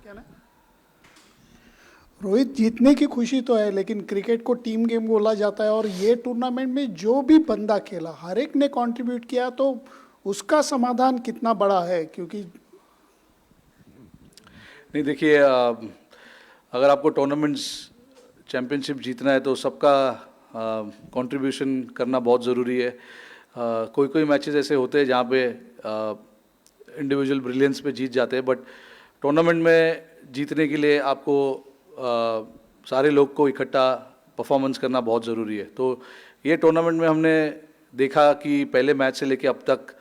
क्या ना, रोहित जीतने की खुशी तो है, लेकिन क्रिकेट को टीम गेम बोला जाता है और ये टूर्नामेंट में जो भी बंदा खेला हर एक ने कंट्रीब्यूट किया, तो उसका समाधान कितना बड़ा है, क्योंकि नहीं देखिए, अगर आपको टूर्नामेंट्स चैम्पियनशिप जीतना है तो सबका कंट्रीब्यूशन करना बहुत ज़रूरी है। कोई कोई मैचेस ऐसे होते हैं जहाँ पे इंडिविजुअल ब्रिलियंस पे जीत जाते हैं, बट टूर्नामेंट में जीतने के लिए आपको सारे लोग को इकट्ठा परफॉर्मेंस करना बहुत ज़रूरी है। तो ये टूर्नामेंट में हमने देखा कि पहले मैच से लेके अब तक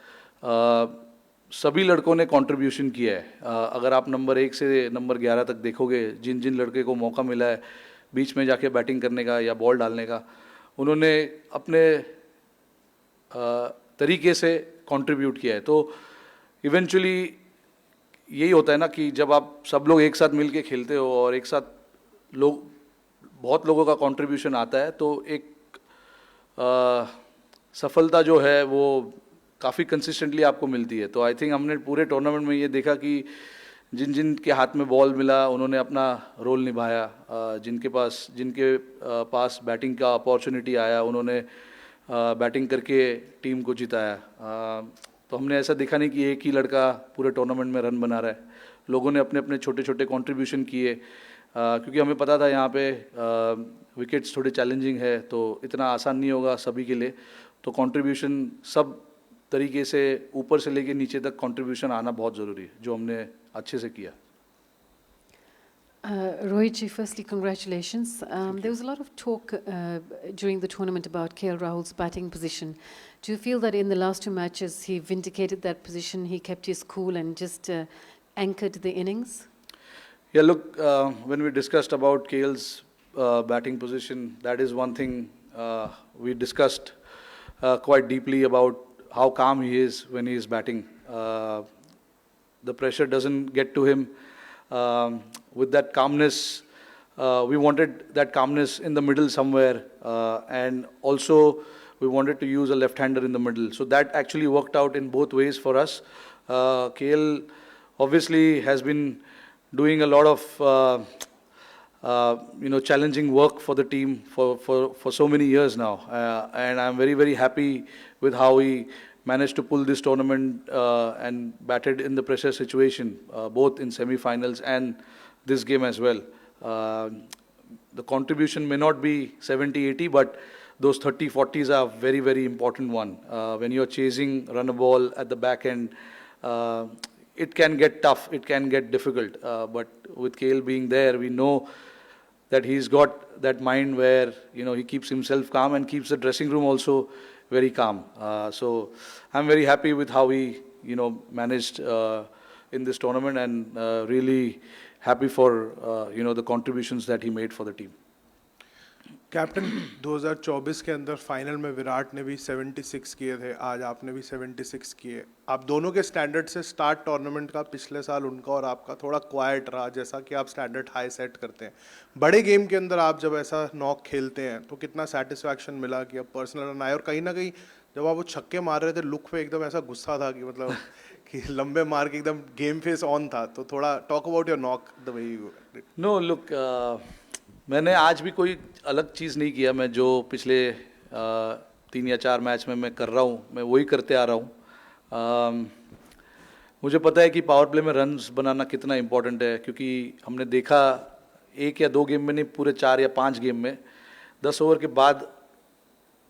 सभी लड़कों ने कंट्रीब्यूशन किया है। अगर आप नंबर 1 से नंबर 11 तक देखोगे, जिन जिन लड़के को मौका मिला है बीच में जाके बैटिंग करने का या बॉल डालने का, उन्होंने अपने तरीके से कंट्रीब्यूट किया है। तो इवेंचुअली यही होता है ना कि जब आप सब लोग एक साथ मिलके खेलते हो और एक साथ लोग बहुत लोगों का कंट्रीब्यूशन आता है, तो एक सफलता जो है वो काफ़ी कंसिस्टेंटली आपको मिलती है। तो आई थिंक हमने पूरे टूर्नामेंट में ये देखा कि जिन जिन के हाथ में बॉल मिला उन्होंने अपना रोल निभाया, जिनके पास बैटिंग का अपॉर्चुनिटी आया उन्होंने बैटिंग करके टीम को जिताया। तो हमने ऐसा देखा नहीं कि एक ही लड़का पूरे टूर्नामेंट में रन बना रहा है। लोगों ने अपने अपने छोटे छोटे कंट्रीब्यूशन किए, क्योंकि हमें पता था यहाँ पे विकेट्स थोड़े चैलेंजिंग है, तो इतना आसान नहीं होगा सभी के लिए। तो कंट्रीब्यूशन सब तरीके से ऊपर से लेके नीचे तक कंट्रीब्यूशन आना बहुत ज़रूरी है, जो हमने अच्छे से किया। Rohit ji, firstly, congratulations. There was a lot of talk during the tournament about KL Rahul's batting position. Do you feel that in the last two matches he vindicated that position, he kept his cool and just anchored the innings? Yeah, look, when we discussed about KL's batting position, that is one thing we discussed quite deeply about how calm he is when he is batting. The pressure doesn't get to him. With that calmness, we wanted that calmness in the middle somewhere, and also we wanted to use a left-hander in the middle. So that actually worked out in both ways for us. KL obviously has been doing a lot of challenging work for the team for so many years now, and I'm very, very happy with how he managed to pull this tournament and batted in the pressure situation, both in semi-finals and this game as well. The contribution may not be 70-80, but those 30-40s are very, very important one. When you're chasing run a ball at the back end, it can get tough, it can get difficult. But with KL being there, we know that he's got that mind where he keeps himself calm and keeps the dressing room also very calm. So I'm very happy with how he managed in this tournament, and really happy for the contributions that he made for the team. Captain 2024 के अंदर final में विराट ने भी 76 किए थे, आज आपने भी 76 किए। आप दोनों के स्टैंडर्ड से स्टार्ट टूर्नामेंट का पिछले साल उनका और आपका थोड़ा क्वाइट रहा, जैसा कि आप स्टैंडर्ड हाई सेट करते हैं। बड़े गेम के अंदर आप जब ऐसा नॉक खेलते हैं तो कितना सेटिस्फैक्शन मिला कि अब पर्सनल रन आए, और कहीं ना कहीं जब आप वो छक्के मार रहे थे लुक पे एकदम ऐसा गुस्सा था कि मतलब कि लंबे मार के एकदम गेम फेस ऑन था। तो थोड़ा talk about your knock the way you did. No look, मैंने आज भी कोई अलग चीज़ नहीं किया। मैं जो पिछले 3 या 4 मैच में मैं कर रहा हूँ, मैं वही करते आ रहा हूँ। मुझे पता है कि पावर प्ले में रन्स बनाना कितना इम्पोर्टेंट है, क्योंकि हमने देखा 1 या 2 गेम में नहीं, पूरे 4 या 5 गेम में 10 ओवर के बाद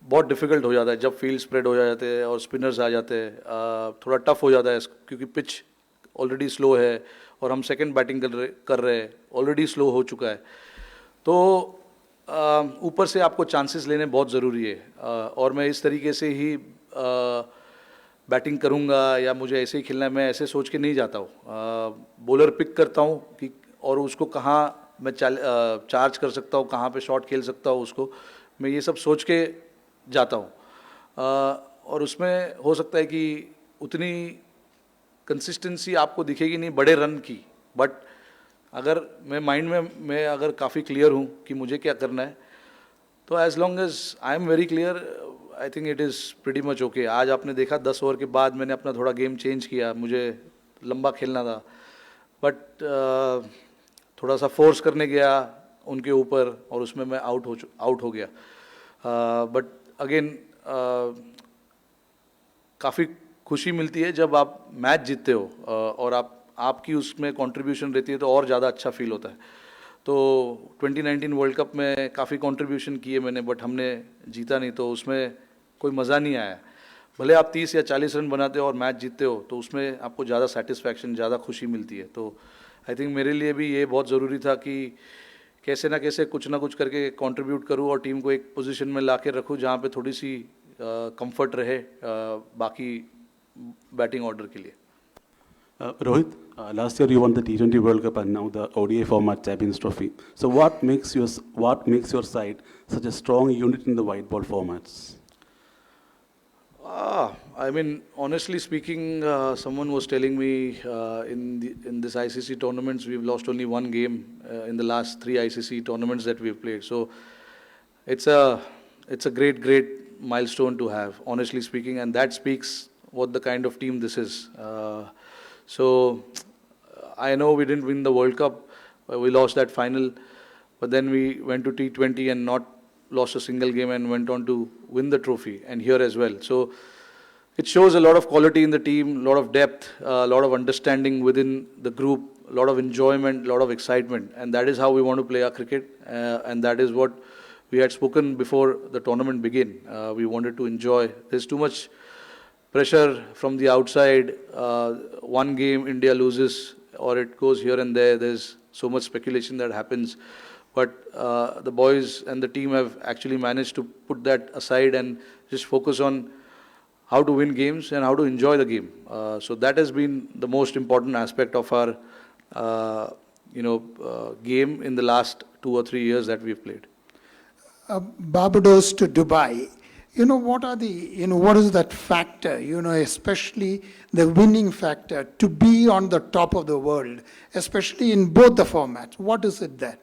बहुत डिफ़िकल्ट हो जाता है जब फील्ड स्प्रेड हो जाते हैं और स्पिनर्स आ जाते हैं। थोड़ा टफ हो जाता है, क्योंकि पिच ऑलरेडी स्लो है और हम सेकंड बैटिंग कर रहे हैं, ऑलरेडी स्लो हो चुका है। तो ऊपर से आपको चांसेस लेने बहुत ज़रूरी है, और मैं इस तरीके से ही बैटिंग करूंगा या मुझे ऐसे ही खेलना है, मैं ऐसे सोच के नहीं जाता हूँ। बॉलर पिक करता हूँ कि और उसको कहाँ मैं चार्ज कर सकता हूँ, कहाँ पे शॉट खेल सकता हूँ, उसको मैं ये सब सोच के जाता हूँ। और उसमें हो सकता है कि उतनी कंसिस्टेंसी आपको दिखेगी नहीं बड़े रन की, बट अगर मैं माइंड में मैं अगर काफ़ी क्लियर हूँ कि मुझे क्या करना है, तो as long as I am very clear, I think it is pretty much okay. आज आपने देखा 10 ओवर के बाद मैंने अपना थोड़ा गेम चेंज किया, मुझे लंबा खेलना था, बट थोड़ा सा फोर्स करने गया उनके ऊपर और उसमें मैं आउट हो गया. बट अगेन काफ़ी खुशी मिलती है जब आप मैच जीतते हो और आपकी उसमें कंट्रीब्यूशन रहती है तो और ज़्यादा अच्छा फील होता है. तो 2019 वर्ल्ड कप में काफ़ी कंट्रीब्यूशन किए मैंने, बट हमने जीता नहीं, तो उसमें कोई मज़ा नहीं आया. भले आप 30 या 40 रन बनाते हो और मैच जीतते हो तो उसमें आपको ज़्यादा सेटिस्फैक्शन, ज़्यादा खुशी मिलती है. तो आई थिंक मेरे लिए भी ये बहुत ज़रूरी था कि कैसे ना कैसे कुछ ना कुछ करके कंट्रीब्यूट करूँ और टीम को एक पोजीशन में ला के रखूँ जहाँ पे थोड़ी सी कंफर्ट रहे बाकी बैटिंग ऑर्डर के लिए. Rohit, last year you won the T20 World Cup and now the ODI format Champions Trophy. So what makes your side such a strong unit in the white ball formats? I mean, honestly speaking, someone was telling me in this ICC tournaments we've lost only one game in the last 3 ICC tournaments that we've played. So it's a great milestone to have, honestly speaking, and that speaks what the kind of team this is. So I know we didn't win the World Cup, we lost that final, but then we went to T20 and not lost a single game and went on to win the trophy, and here as well. So it shows a lot of quality in the team, a lot of depth, a lot of understanding within the group, a lot of enjoyment, a lot of excitement, and that is how we want to play our cricket, and that is what we had spoken before the tournament began. We wanted to enjoy. There's too much pressure from the outside. One game India loses or it goes here and there, there's so much speculation that happens, but the boys and the team have actually managed to put that aside and just focus on how to win games and how to enjoy the game. So that has been the most important aspect of our game in the last 2 or 3 years that we've played. Barbados to Dubai. What is that factor, especially the winning factor to be on the top of the world, especially in both the formats? What is it that?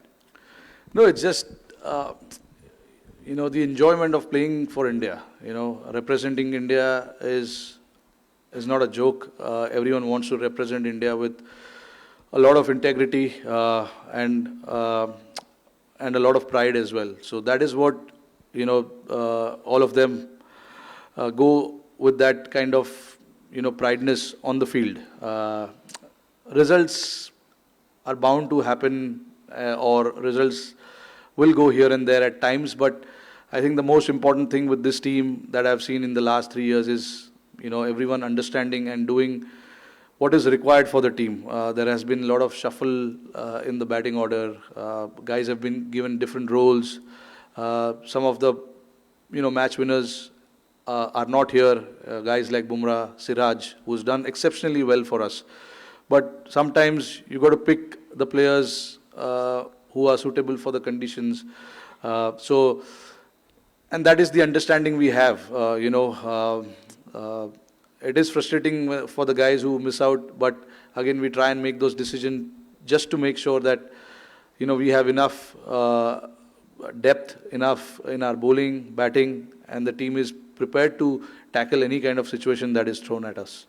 No, it's just, the enjoyment of playing for India. Representing India is not a joke. Everyone wants to represent India with a lot of integrity and a lot of pride as well. So that is what, all of them go with that kind of, prideness on the field. Results are bound to happen or results will go here and there at times, but I think the most important thing with this team that I've seen in the last 3 years is, everyone understanding and doing what is required for the team. There has been a lot of shuffle in the batting order. Guys have been given different roles. Some of the, match winners are not here. Guys like Bumrah, Siraj, who's done exceptionally well for us. But sometimes you got to pick the players who are suitable for the conditions. And that is the understanding we have. It is frustrating for the guys who miss out, but again, we try and make those decisions just to make sure that, we have enough depth, enough in our bowling, batting, and the team is prepared to tackle any kind of situation that is thrown at us.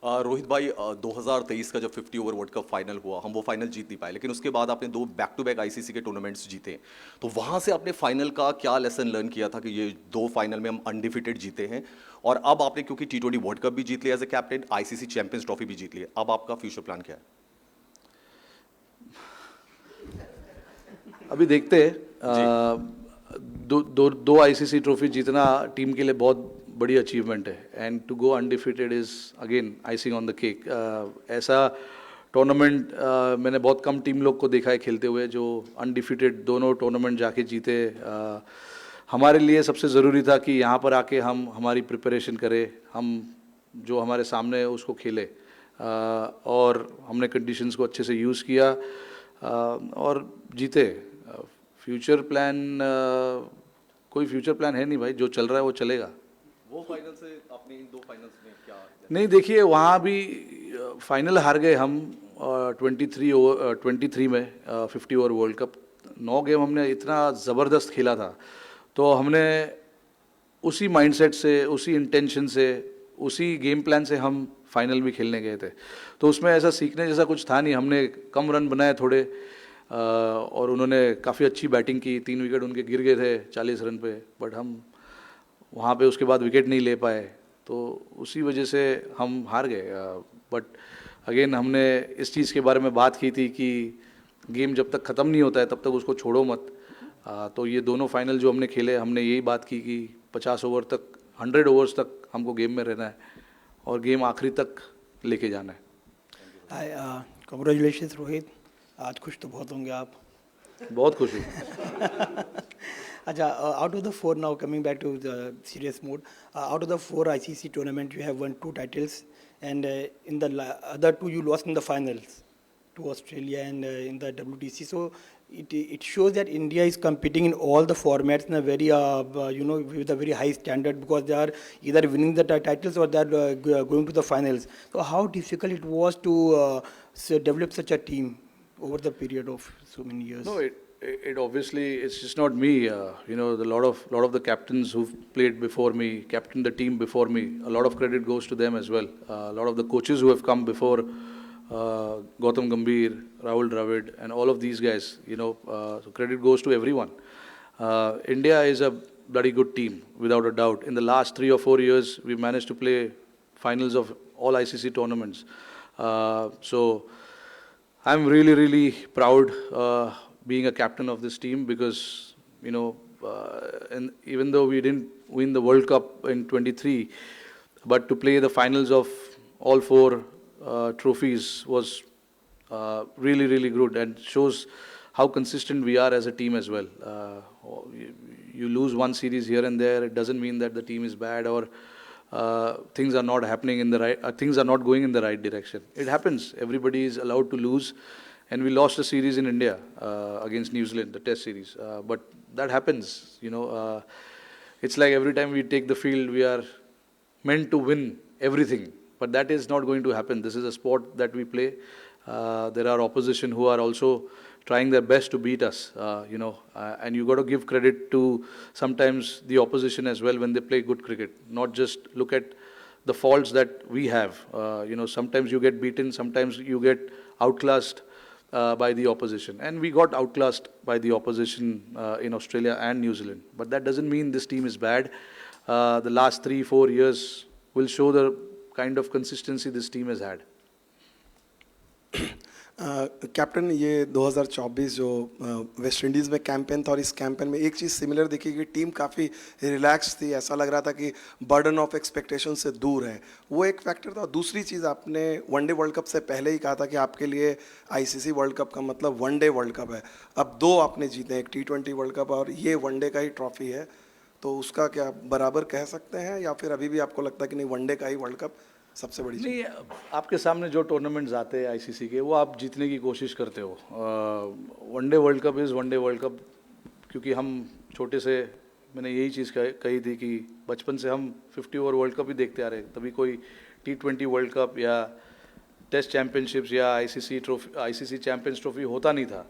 Rohit भाई 2023 का जब 50 over world cup final हुआ, हम वो final जीत नहीं पाए, लेकिन उसके बाद आपने 2 बैक टू बैक आईसीसी के टूर्नामेंट्स जीते. तो वहाँ से आपने फाइनल का क्या लेसन लर्न किया था कि ये 2 फाइनल में हम अनडिफिटेड जीते हैं, और अब आपने क्योंकि T20 वर्ल्ड कप भी जीत लिया as a captain, ICC champions trophy भी जीत ली, अब आपका फ्यूचर प्लान क्या है? अभी देखते हैं. दो आईसीसी ट्रॉफी जीतना टीम के लिए बहुत बड़ी अचीवमेंट है, and to go undefeated is again icing on the cake. ऐसा टूर्नामेंट मैंने बहुत कम टीम लोग को देखा है खेलते हुए जो अनडिफिटेड दोनों टूर्नामेंट जाके जीते. हमारे लिए सबसे ज़रूरी था कि यहाँ पर आके हम हमारी प्रिपरेशन करें, हम जो हमारे सामने है उसको खेले, और हमने कंडीशंस को अच्छे से यूज़ किया और जीते. फ्यूचर प्लान कोई फ्यूचर प्लान है नहीं भाई, जो चल रहा है वो चलेगा. वो फाइनल से अपने इन 2 फाइनल्स में क्या? नहीं, देखिए वहाँ भी फाइनल हार गए हम 23 में 50 ओवर वर्ल्ड कप. 9 गेम हमने इतना ज़बरदस्त खेला था, तो हमने उसी माइंडसेट से, उसी इंटेंशन से, उसी गेम प्लान से हम फाइनल भी खेलने गए थे. तो उसमें ऐसा सीखने जैसा कुछ था नहीं. हमने कम रन बनाए थोड़े, और उन्होंने काफ़ी अच्छी बैटिंग की, 3 विकेट उनके गिर गए थे 40 रन पे, बट हम वहाँ पे उसके बाद विकेट नहीं ले पाए, तो उसी वजह से हम हार गए। बट अगेन हमने इस चीज़ के बारे में बात की थी कि गेम जब तक ख़त्म नहीं होता है तब तक उसको छोड़ो मत। तो ये दोनों फाइनल जो हमने खेले, हमने यही बात की कि 50 ओवर तक, 100 ओवर्स तक हमको गेम में रहना है और गेम आखिरी तक लेके जाना है। Congratulations रोहित, आज खुश तो बहुत होंगे आप। बहुत खुश हूँ। अच्छा, out of the 4 now, coming back to the serious mode, out of the 4 ICC tournament you have won 2 titles, and in the other 2 you lost in the finals to Australia and in the WTC. So it shows that India is competing in all the formats in a very with a very high standard, because they are either winning the titles or they are going to the finals. So how difficult it was to develop such a team over the period of so many years? No, it obviously, it's just not me. The lot of the captains who've played before me, captained the team before me. A lot of credit goes to them as well. A lot of the coaches who have come before, Gautam Gambhir, Rahul Dravid, and all of these guys. So credit goes to everyone. India is a bloody good team, without a doubt. In the last 3 or 4 years, we managed to play finals of all ICC tournaments. So I'm really, really proud being a captain of this team, because and even though we didn't win the World Cup in 23, but to play the finals of all 4 trophies was really, really good, and shows how consistent we are as a team as well. You lose one series here and there, it doesn't mean that the team is bad or things are not happening in the right, things are not going in the right direction. It happens. Everybody is allowed to lose. And we lost a series in India against New Zealand, the Test series. But that happens, It's like every time we take the field, we are meant to win everything. But that is not going to happen. This is a sport that we play. There are opposition who are also trying their best to beat us, and you got to give credit to sometimes the opposition as well when they play good cricket. Not just look at the faults that we have. Sometimes you get beaten, sometimes you get outclassed by the opposition. And we got outclassed by the opposition in Australia and New Zealand. But that doesn't mean this team is bad. The last 3-4 years will show the kind of consistency this team has had. Captain, ये 2024 जो West Indies में campaign था, और इस campaign में एक चीज़ similar दिखी कि टीम काफ़ी रिलैक्स थी, ऐसा लग रहा था कि बर्डन ऑफ एक्सपेक्टेशन से दूर है, वो एक फैक्टर था। दूसरी चीज़, आपने वनडे वर्ल्ड कप से पहले ही कहा था कि आपके लिए आईसीसी वर्ल्ड कप का मतलब वनडे वर्ल्ड कप है। अब 2 आपने जीते, एक T20 वर्ल्ड कप और ये वनडे का ही ट्रॉफी है, तो उसका क्या बराबर कह सकते हैं, या फिर अभी भी आपको लगता है कि नहीं वनडे का ही वर्ल्ड कप सबसे बड़ी चीज़? नहीं, आपके सामने जो टूर्नामेंट्स आते हैं आईसीसी के, वो आप जीतने की कोशिश करते हो। One day world cup is one day world cup, क्योंकि हम छोटे से, मैंने यही चीज़ कही थी कि बचपन से हम 50 ओवर वर्ल्ड कप ही देखते आ रहे हैं। तभी कोई T20 वर्ल्ड कप या टेस्ट चैम्पियनशिप्स या आईसीसी चैम्पियंस ट्रॉफी होता नहीं था।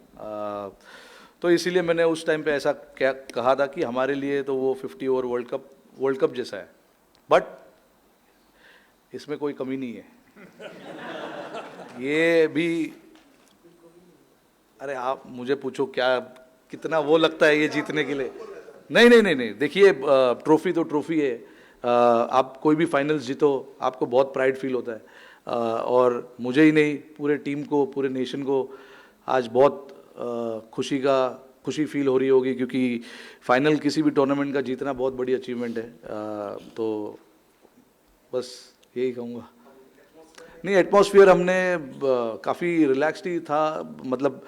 तो इसीलिए मैंने उस टाइम पे ऐसा कहा था कि हमारे लिए तो वो 50 ओवर वर्ल्ड कप जैसा है, बट इसमें कोई कमी नहीं है। ये भी, अरे आप मुझे पूछो क्या कितना वो लगता है ये जीतने के लिए। नहीं, देखिए, ट्रॉफी तो ट्रॉफी है। आप कोई भी फाइनल्स जीतो, आपको बहुत प्राइड फील होता है, और मुझे ही नहीं, पूरे टीम को, पूरे नेशन को आज बहुत खुशी फील हो रही होगी, क्योंकि फाइनल किसी भी टूर्नामेंट का जीतना बहुत बड़ी अचीवमेंट है। तो बस यही कहूँगा। नहीं, एटमॉस्फेयर हमने काफ़ी रिलैक्स्ड ही था, मतलब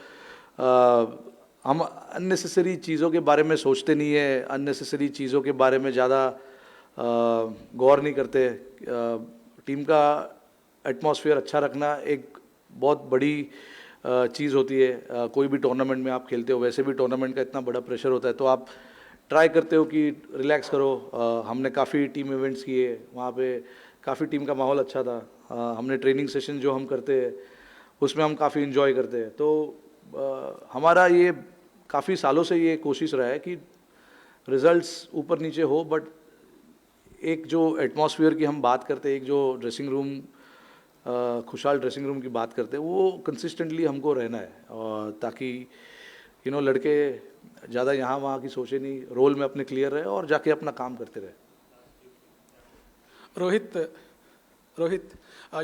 हम अननेसेसरी चीज़ों के बारे में सोचते नहीं है, अननेसेसरी चीज़ों के बारे में ज़्यादा गौर नहीं करते। टीम का एटमॉस्फेयर अच्छा रखना एक बहुत बड़ी चीज़ होती है। कोई भी टूर्नामेंट में आप खेलते हो, वैसे भी टूर्नामेंट का इतना बड़ा प्रेशर होता है, तो आप ट्राई करते हो कि रिलैक्स करो। हमने काफ़ी टीम इवेंट्स किए, वहाँ पे काफ़ी टीम का माहौल अच्छा था। हमने ट्रेनिंग सेशन जो हम करते हैं उसमें हम काफ़ी इन्जॉय करते हैं। तो हमारा ये काफ़ी सालों से ये कोशिश रहा है कि रिजल्ट्स ऊपर नीचे हो, बट एक जो एटमॉस्फेयर की हम बात करते हैं, एक जो ड्रेसिंग रूम खुशहाल ड्रेसिंग रूम की बात करते हैं, वो कंसिस्टेंटली हमको रहना है, ताकि लड़के ज़्यादा यहाँ वहाँ की सोचे नहीं, रोल में अपने क्लियर रहे और जाके अपना काम करते रहे. Rohit,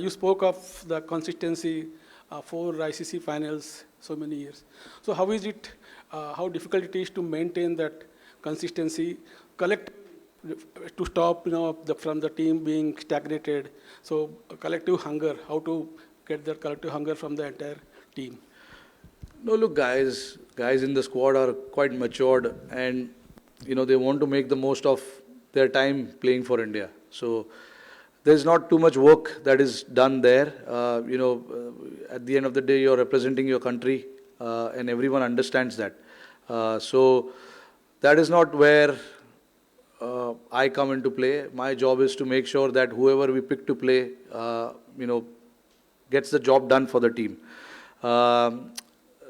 you spoke of the consistency, 4 ICC finals, so many years. So how is it, how difficult it is to maintain that consistency, to stop, from the team being stagnated? So collective hunger, how to get that collective hunger from the entire team? No, look, guys in the squad are quite matured, and they want to make the most of their time playing for India. So there's not too much work that is done there. At the end of the day, you're representing your country, and everyone understands that. So that is not where I come into play. My job is to make sure that whoever we pick to play, gets the job done for the team.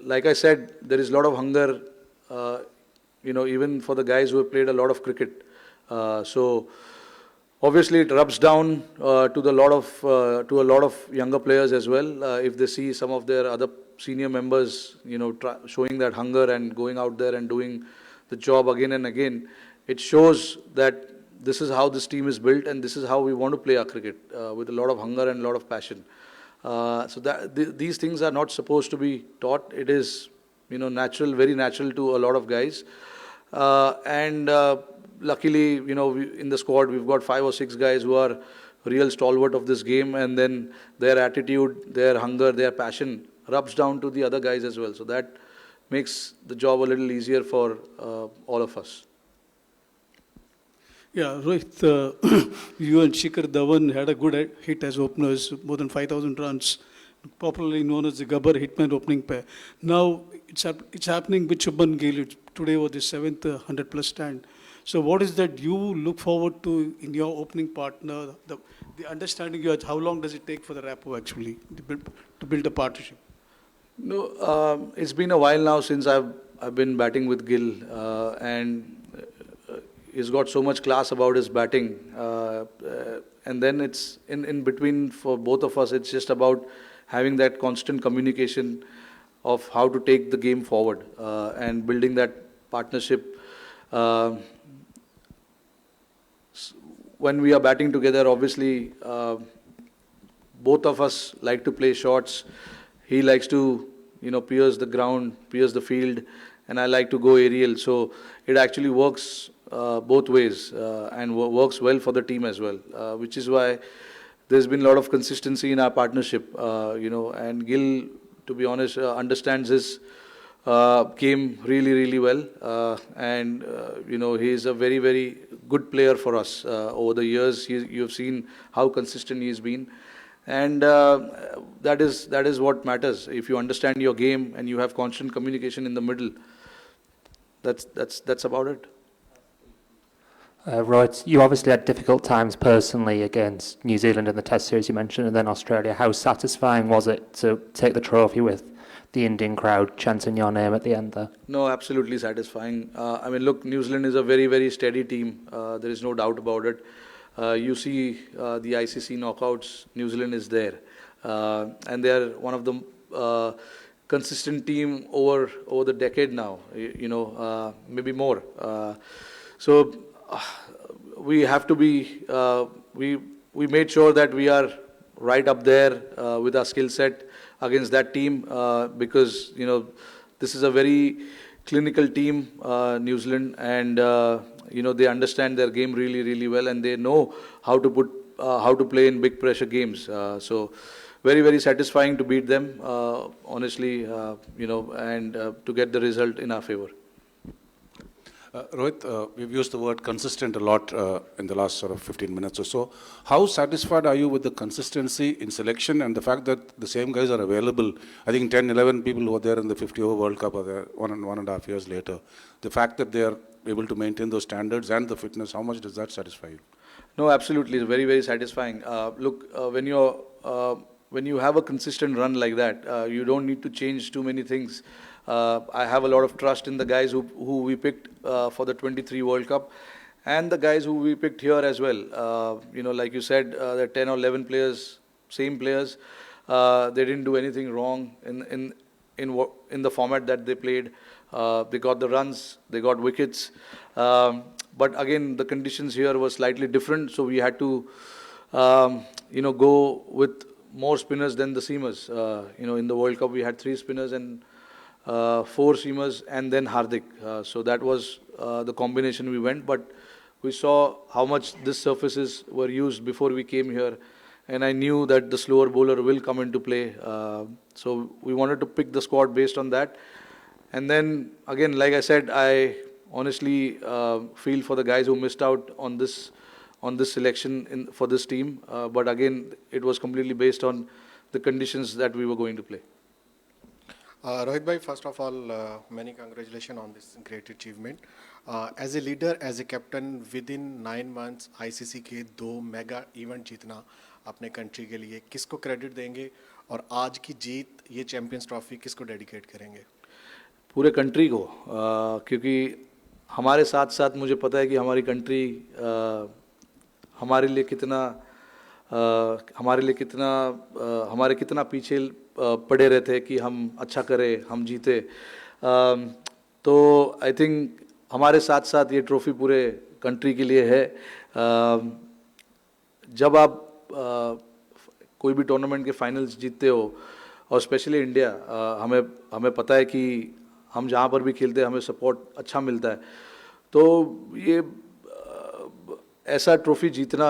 Like I said, there is a lot of hunger, even for the guys who have played a lot of cricket. So obviously it rubs down to a lot of younger players as well. If they see some of their other senior members, showing that hunger and going out there and doing the job again and again, it shows that this is how this team is built, and this is how we want to play our cricket, with a lot of hunger and a lot of passion. So these things are not supposed to be taught. It is, natural, very natural to a lot of guys. And luckily, in the squad, we've got 5 or 6 guys who are real stalwart of this game, and then their attitude, their hunger, their passion rubs down to the other guys as well. So that makes the job a little easier for all of us. Yeah, Rohit, you and Shikhar Dhawan had a good hit as openers, more than 5,000 runs, popularly known as the Gabbar Hitman opening pair. Now it's happening with Shubman Gill. Today was the 7th 100-plus stand. So what is that you look forward to in your opening partner? The understanding you have, how long does it take for the rapport actually to build a partnership? No, it's been a while now since I've been batting with Gill, and he's got so much class about his batting, and then it's in between for both of us. It's just about having that constant communication of how to take the game forward, and building that partnership. When we are batting together, obviously, both of us like to play shots. He likes to, pierce the ground, pierce the field, and I like to go aerial. So it actually works both ways, and works well for the team as well, which is why there's been a lot of consistency in our partnership, and Gill, to be honest, understands his game really, really well, and he's a very, very good player for us. Over the years, you've seen how consistent he's been, and that is what matters. If you understand your game and you have constant communication in the middle, that's about it. Right, you obviously had difficult times personally against New Zealand in the Test series you mentioned, and then Australia. How satisfying was it to take the trophy with the Indian crowd chanting your name at the end there? No, absolutely satisfying. Look, New Zealand is a very, very steady team. There is no doubt about it. You see the ICC knockouts, New Zealand is there. And they are one of the consistent team over the decade now, maybe more. So we have to be, we made sure that we are right up there with our skill set against that team, because this is a very clinical team, New Zealand, and they understand their game really, really well, and they know how to play in big pressure games. So very, very satisfying to beat them, honestly, and to get the result in our favor. Rohit, we've used the word consistent a lot in the last sort of 15 minutes or so. How satisfied are you with the consistency in selection and the fact that the same guys are available? I think 10, 11 people who were there in the 50-over World Cup are there 1.5 years later. The fact that they are able to maintain those standards and the fitness, how much does that satisfy you? No, absolutely. It's very, very satisfying. Look, when you have a consistent run like that, you don't need to change too many things. I have a lot of trust in the guys who we picked for the 23 World Cup, and the guys who we picked here as well. Like you said, there are 10 or 11 players same players. They didn't do anything wrong in the format that they played. They got the runs, they got wickets. But again, the conditions here were slightly different, so we had to, go with more spinners than the seamers. In the World Cup, we had 3 spinners and 4 seamers, and then Hardik. So that was the combination we went. But we saw how much these surfaces were used before we came here, and I knew that the slower bowler will come into play. So we wanted to pick the squad based on that. And then again, like I said, I honestly feel for the guys who missed out on this selection for this team. But again, it was completely based on the conditions that we were going to play. Rohit bhai, first of all, many congratulations on this great achievement. As a leader, as a captain, within 9 months, ICC के 2 mega event जीतना अपने country के लिए, किसको credit देंगे और आज की जीत, ये चैंपियंस ट्रॉफी किसको डेडिकेट करेंगे? पूरे कंट्री को, क्योंकि हमारे साथ साथ मुझे पता है कि हमारी कंट्री हमारे लिए कितना पीछे पड़े रहते कि हम अच्छा करें, हम जीते. तो आई थिंक हमारे साथ साथ ये ट्रॉफी पूरे कंट्री के लिए है. जब आप कोई भी टूर्नामेंट के फाइनल्स जीतते हो, और स्पेशली इंडिया, हमें पता है कि हम जहाँ पर भी खेलते हैं हमें सपोर्ट अच्छा मिलता है. तो ये ऐसा ट्रॉफी जीतना,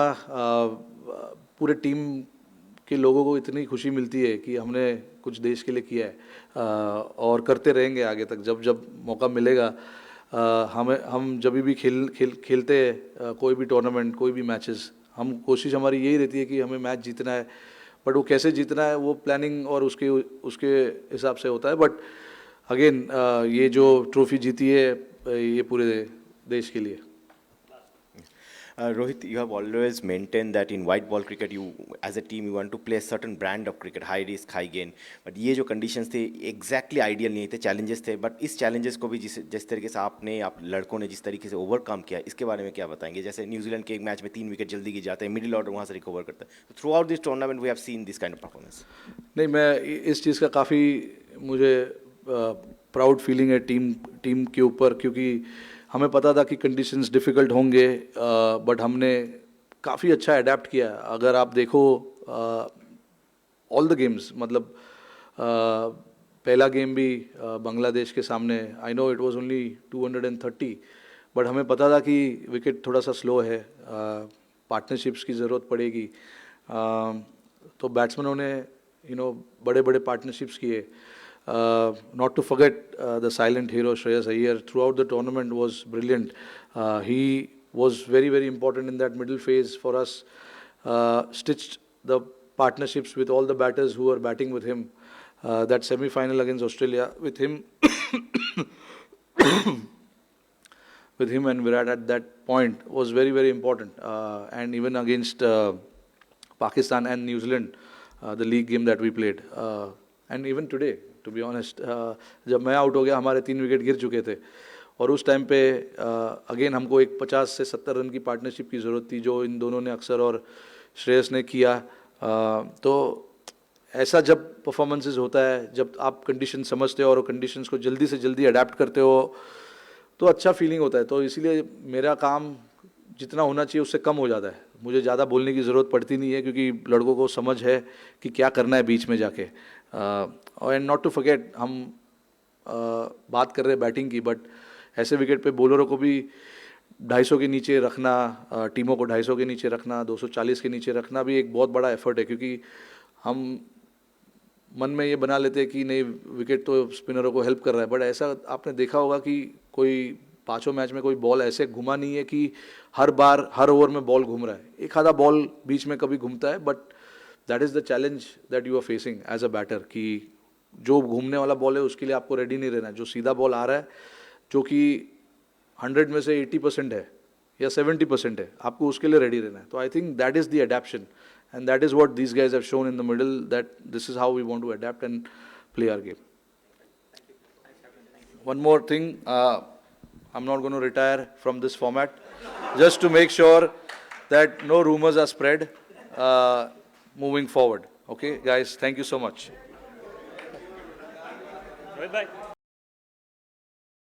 पूरे टीम के लोगों को इतनी खुशी मिलती है कि हमने कुछ देश के लिए किया है, और करते रहेंगे आगे तक. जब मौका मिलेगा, हम जब भी खेलते हैं कोई भी टूर्नामेंट, कोई भी मैचेस, कोशिश हमारी यही रहती है कि हमें मैच जीतना है. बट वो कैसे जीतना है, वो प्लानिंग और उसके हिसाब से होता है. बट अगेन, ये जो ट्रॉफी जीती है, ये पूरे देश के लिए. Rohit, you have always maintained that in white ball cricket, you as a team you want to play a certain brand of cricket, high risk, high gain. But ये जो conditions थे exactly ideal नहीं थे, challenges थे. But इस challenges को भी जिस तरीके से आप लड़कों ने जिस तरीके से overcome किया, इसके बारे में क्या बताएंगे? जैसे न्यूजीलैंड के एक मैच में 3 विकेट जल्दी गिर जाते हैं, मिडिल ऑर्डर वहाँ से रिकवर करता है. Throughout this tournament, we have seen this kind of performance. नहीं, मैं इस चीज़ का काफ़ी मुझे प्राउड फीलिंग है टीम के ऊपर, क्योंकि हमें पता था कि कंडीशंस डिफ़िकल्ट होंगे, बट हमने काफ़ी अच्छा अडेप्ट किया. अगर आप देखो ऑल द गेम्स, मतलब पहला गेम भी बांग्लादेश के सामने, I know it was only 230, but हमें पता था कि विकेट थोड़ा सा स्लो है, पार्टनरशिप्स की ज़रूरत पड़ेगी. तो बैट्समैनों ने बड़े बड़े पार्टनरशिप्स किए. Not to forget the silent hero Shreyas Iyer throughout the tournament was brilliant. He was very, very important in that middle phase for us. Stitched the partnerships with all the batters who were batting with him. That semi-final against Australia with him, with him and Virat at that point was very, very important. And even against Pakistan and New Zealand, the league game that we played, and even today. To be honest, जब मैं out हो गया, हमारे 3 wicket गिर चुके थे, और उस टाइम पे अगेन हमको एक 50 से 70 रन की पार्टनरशिप की ज़रूरत थी, जो इन दोनों ने अक्सर और श्रेयस ने किया. तो ऐसा जब परफॉर्मेंसेस होता है, जब आप कंडीशन समझते हो और कंडीशंस को जल्दी से जल्दी अडेप्ट करते हो, तो अच्छा फीलिंग होता है. तो इसीलिए मेरा काम जितना होना चाहिए उससे कम हो जाता है. मुझे ज़्यादा बोलने की ज़रूरत पड़ती नहीं है, क्योंकि लड़कों को समझ है कि क्या करना है बीच में जाके. एंड नॉट टू फॉरगेट, हम बात कर रहे हैं बैटिंग की, बट ऐसे विकेट पे बॉलरों को भी 250 के नीचे रखना, टीमों को 250 के नीचे रखना, 240 के नीचे रखना भी एक बहुत बड़ा एफर्ट है. क्योंकि हम मन में ये बना लेते हैं कि नहीं, विकेट तो स्पिनरों को हेल्प कर रहा है, बट ऐसा आपने देखा होगा कि कोई 5 मैच में कोई बॉल ऐसे घुमा नहीं है कि हर बार हर ओवर में बॉल घूम रहा है. एक आधा बॉल बीच में कभी घूमता है, but that is the challenge that you are facing as a batter, कि जो घूमने वाला बॉल है उसके लिए आपको रेडी नहीं रहना है. जो सीधा बॉल आ रहा है, जो कि 100 में से 80% है या 70% है, आपको उसके लिए रेडी रहना है. तो I think that is the adaptation, and that is what these guys have shown in the middle, that this is how we want to adapt and play our game. One more thing, I'm not going to retire from this format, just to make sure that no rumors are spread moving forward. Okay, guys, thank you so much. Rohit bhai.